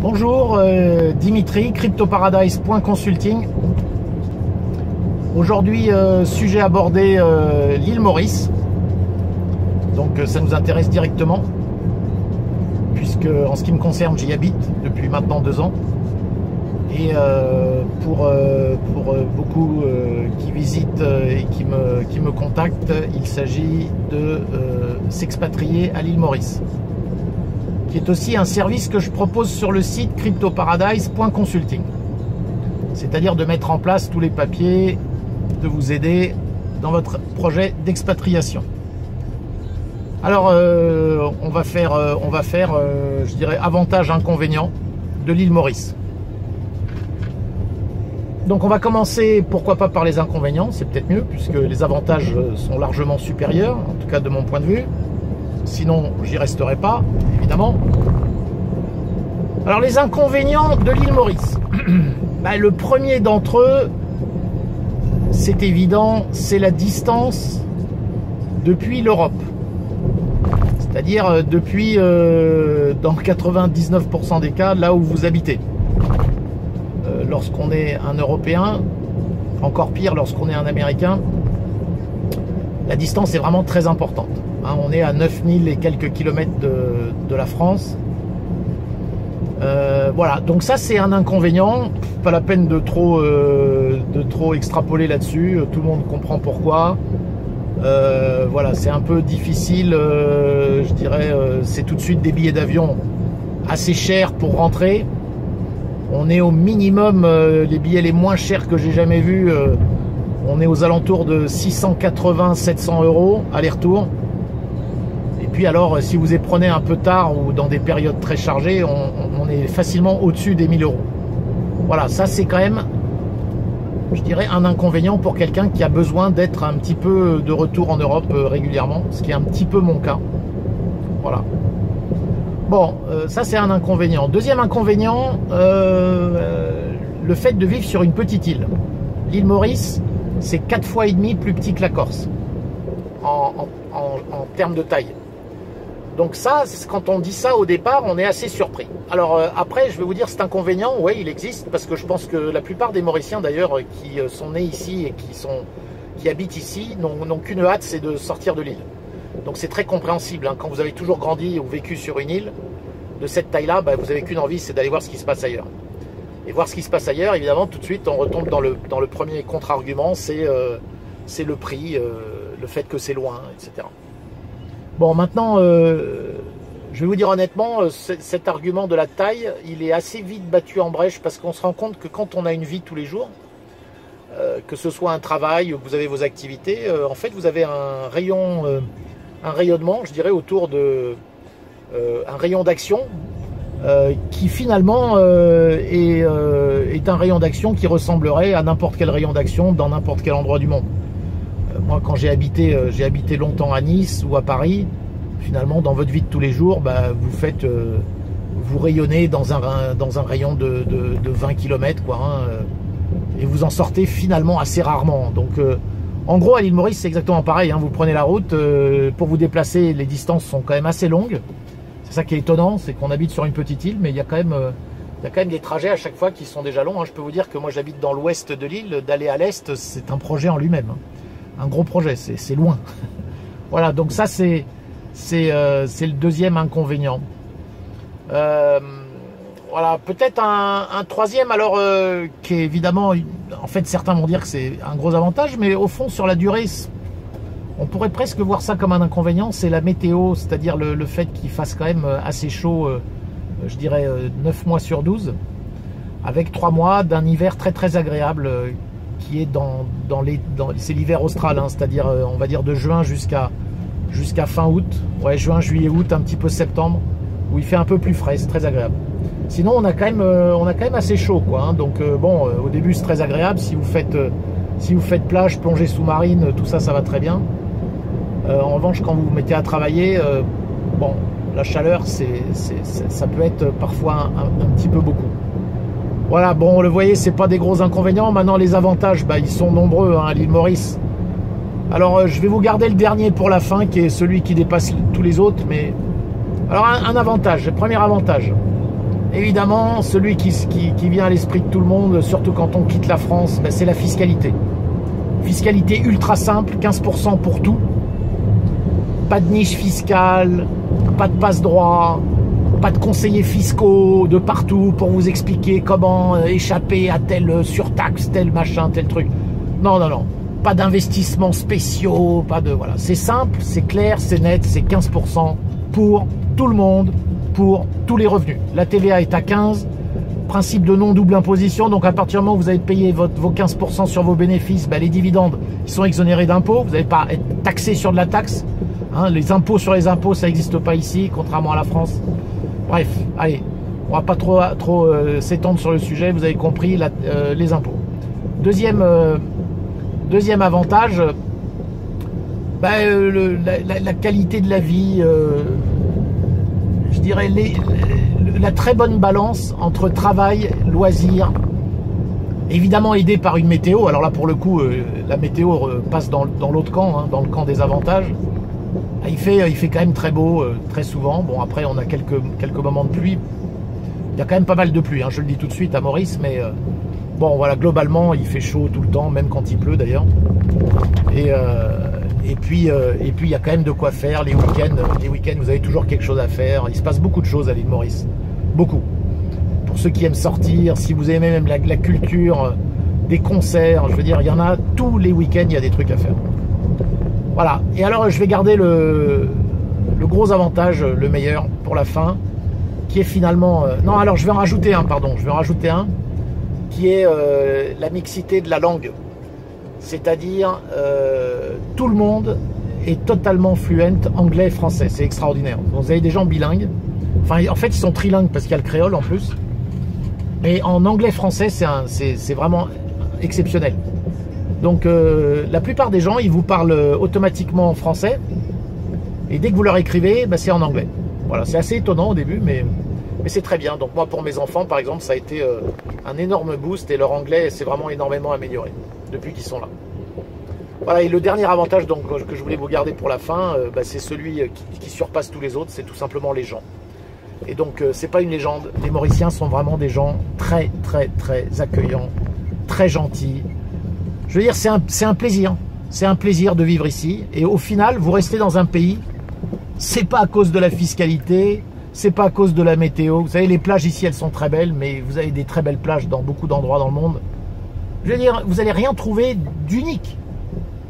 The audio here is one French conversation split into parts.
Bonjour, Dimitri, cryptoparadise.consulting. Aujourd'hui, sujet abordé, l'île Maurice. Donc ça nous intéresse directement, puisque en ce qui me concerne, j'y habite depuis maintenant 2 ans. Et pour beaucoup qui visitent et qui me contactent, il s'agit de s'expatrier à l'île Maurice, qui est aussi un service que je propose sur le site cryptoparadise.consulting. C'est-à-dire de mettre en place tous les papiers, de vous aider dans votre projet d'expatriation. Alors, on va faire, je dirais, avantages, inconvénients de l'île Maurice. Donc on va commencer, pourquoi pas, par les inconvénients, c'est peut-être mieux, puisque les avantages sont largement supérieurs, en tout cas de mon point de vue. Sinon, j'y resterai pas, évidemment. Alors, les inconvénients de l'île Maurice. Le premier d'entre eux, c'est évident, c'est la distance depuis l'Europe. C'est-à-dire depuis, dans 99% des cas, là où vous habitez. Lorsqu'on est un Européen, encore pire lorsqu'on est un Américain, la distance est vraiment très importante. On est à 9000 et quelques kilomètres de la France. Voilà, donc ça c'est un inconvénient. Pas la peine de trop extrapoler là-dessus. Tout le monde comprend pourquoi. Voilà, c'est un peu difficile. Je dirais, c'est tout de suite des billets d'avion assez chers pour rentrer. On est au minimum, les billets les moins chers que j'ai jamais vus. On est aux alentours de 680-700 € aller-retour. Et puis alors, si vous les prenez un peu tard ou dans des périodes très chargées, on est facilement au-dessus des 1000 €. Voilà, ça c'est quand même, je dirais, un inconvénient pour quelqu'un qui a besoin d'être un petit peu de retour en Europe régulièrement, ce qui est un petit peu mon cas. Voilà. Bon, ça c'est un inconvénient. Deuxième inconvénient, le fait de vivre sur une petite île. L'île Maurice, c'est 4,5 fois plus petit que la Corse, en termes de taille. Donc ça, quand on dit ça au départ, on est assez surpris. Alors après, je vais vous dire, cet inconvénient, oui, il existe, parce que je pense que la plupart des Mauriciens d'ailleurs, qui sont nés ici et qui habitent ici, n'ont qu'une hâte, c'est de sortir de l'île. Donc c'est très compréhensible, quand vous avez toujours grandi ou vécu sur une île de cette taille-là, vous n'avez qu'une envie, c'est d'aller voir ce qui se passe ailleurs. Et voir ce qui se passe ailleurs, évidemment, tout de suite, on retombe dans le premier contre-argument, c'est le prix, le fait que c'est loin, etc. Bon, maintenant, je vais vous dire honnêtement, cet argument de la taille, il est assez vite battu en brèche, parce qu'on se rend compte que quand on a une vie tous les jours, que ce soit un travail ou que vous avez vos activités, en fait, vous avez un rayonnement, je dirais, autour de un rayon d'action qui finalement est un rayon d'action qui ressemblerait à n'importe quel rayon d'action dans n'importe quel endroit du monde. Moi, quand j'ai habité longtemps à Nice ou à Paris, finalement, dans votre vie de tous les jours, vous rayonnez dans un rayon de 20 km, quoi, et vous en sortez finalement assez rarement. Donc, en gros, à l'île Maurice, c'est exactement pareil. Vous prenez la route, pour vous déplacer, les distances sont quand même assez longues. C'est ça qui est étonnant, c'est qu'on habite sur une petite île, mais il y a quand même des trajets à chaque fois qui sont déjà longs. Je peux vous dire que moi, j'habite dans l'ouest de l'île, d'aller à l'est, c'est un projet en lui-même. Un gros projet, c'est loin. Voilà, donc ça, c'est le deuxième inconvénient. Voilà, peut-être un troisième, alors, qui est évidemment, en fait, certains vont dire que c'est un gros avantage, mais au fond, sur la durée, on pourrait presque voir ça comme un inconvénient, c'est la météo, c'est-à-dire le fait qu'il fasse quand même assez chaud, je dirais 9 mois sur 12, avec 3 mois d'un hiver très très agréable, qui est c'est l'hiver austral, c'est-à-dire, on va dire de juin jusqu'à fin août, ouais, juin, juillet, août, un petit peu septembre, où il fait un peu plus frais, c'est très agréable. Sinon, on a quand même assez chaud, quoi. Donc bon, au début c'est très agréable. Si vous faites plage, plongée sous-marine, tout ça, ça va très bien. En revanche, quand vous vous mettez à travailler, bon, la chaleur, ça peut être parfois un petit peu beaucoup. Voilà, bon, le voyez, c'est pas des gros inconvénients. Maintenant, les avantages, ils sont nombreux à l'île Maurice. Alors, je vais vous garder le dernier pour la fin, qui est celui qui dépasse tous les autres. Mais alors, un avantage, le premier avantage, évidemment, celui qui vient à l'esprit de tout le monde, surtout quand on quitte la France, ben, c'est la fiscalité. Fiscalité ultra simple, 15% pour tout. Pas de niche fiscale, pas de passe-droit, pas de conseillers fiscaux de partout pour vous expliquer comment échapper à telle surtaxe, tel machin, tel truc. Non, non, non. Pas d'investissements spéciaux, pas de... Voilà. C'est simple, c'est clair, c'est net, c'est 15% pour tout le monde, pour tous les revenus. La TVA est à 15%. Principe de non-double imposition, donc à partir du moment où vous avez payé vos 15% sur vos bénéfices, ben les dividendes ils sont exonérés d'impôts, vous n'allez pas être taxé sur de la taxe, hein, les impôts sur les impôts ça n'existe pas ici, contrairement à la France. Bref, allez, on va pas trop s'étendre sur le sujet, vous avez compris, les impôts. Deuxième avantage, ben, la qualité de la vie, je dirais la très bonne balance entre travail, loisirs, évidemment aidé par une météo. Alors là, pour le coup, la météo passe dans l'autre camp, hein, dans le camp des avantages. Il fait quand même très beau, très souvent. Bon, après, on a quelques moments de pluie. Il y a quand même pas mal de pluie, hein, je le dis tout de suite à Maurice, mais bon, voilà, globalement, il fait chaud tout le temps, même quand il pleut d'ailleurs. Et puis, il y a quand même de quoi faire. Les week-ends, vous avez toujours quelque chose à faire. Il se passe beaucoup de choses à l'île Maurice. Beaucoup. Pour ceux qui aiment sortir, si vous aimez même la culture, des concerts, je veux dire, il y en a tous les week-ends, il y a des trucs à faire. Voilà. Et alors, je vais garder le gros avantage, le meilleur, pour la fin, qui est finalement... non, alors, je vais en rajouter un, pardon. Je vais en rajouter un, qui est la mixité de la langue. C'est-à-dire, tout le monde est totalement fluent anglais et français. C'est extraordinaire. Donc, vous avez des gens bilingues. Enfin, en fait, ils sont trilingues parce qu'il y a le créole en plus. Mais en anglais-français, c'est vraiment exceptionnel. Donc, la plupart des gens, ils vous parlent automatiquement en français. Et dès que vous leur écrivez, bah, c'est en anglais. Voilà, c'est assez étonnant au début, mais c'est très bien. Donc, moi, pour mes enfants, par exemple, ça a été un énorme boost. Et leur anglais s'est vraiment énormément amélioré depuis qu'ils sont là. Voilà, et le dernier avantage donc, que je voulais vous garder pour la fin, bah, c'est celui qui surpasse tous les autres, c'est tout simplement les gens. Et donc, c'est pas une légende. Les Mauriciens sont vraiment des gens très, très, très accueillants, très gentils. Je veux dire, c'est un plaisir. C'est un plaisir de vivre ici. Et au final, vous restez dans un pays, c'est pas à cause de la fiscalité, c'est pas à cause de la météo. Vous savez, les plages ici, elles sont très belles, mais vous avez des très belles plages dans beaucoup d'endroits dans le monde. Je veux dire, vous n'allez rien trouver d'unique.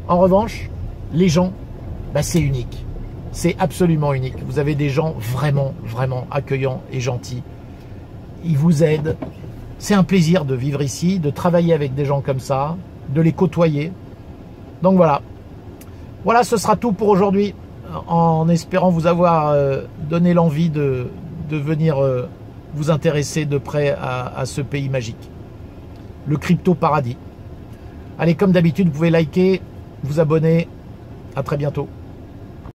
En revanche, les gens, bah, c'est unique. C'est absolument unique. Vous avez des gens vraiment, vraiment accueillants et gentils. Ils vous aident. C'est un plaisir de vivre ici, de travailler avec des gens comme ça, de les côtoyer. Donc voilà. Voilà, ce sera tout pour aujourd'hui. En espérant vous avoir donné l'envie de venir vous intéresser de près à ce pays magique. Le crypto paradis. Allez, comme d'habitude, vous pouvez liker, vous abonner. À très bientôt.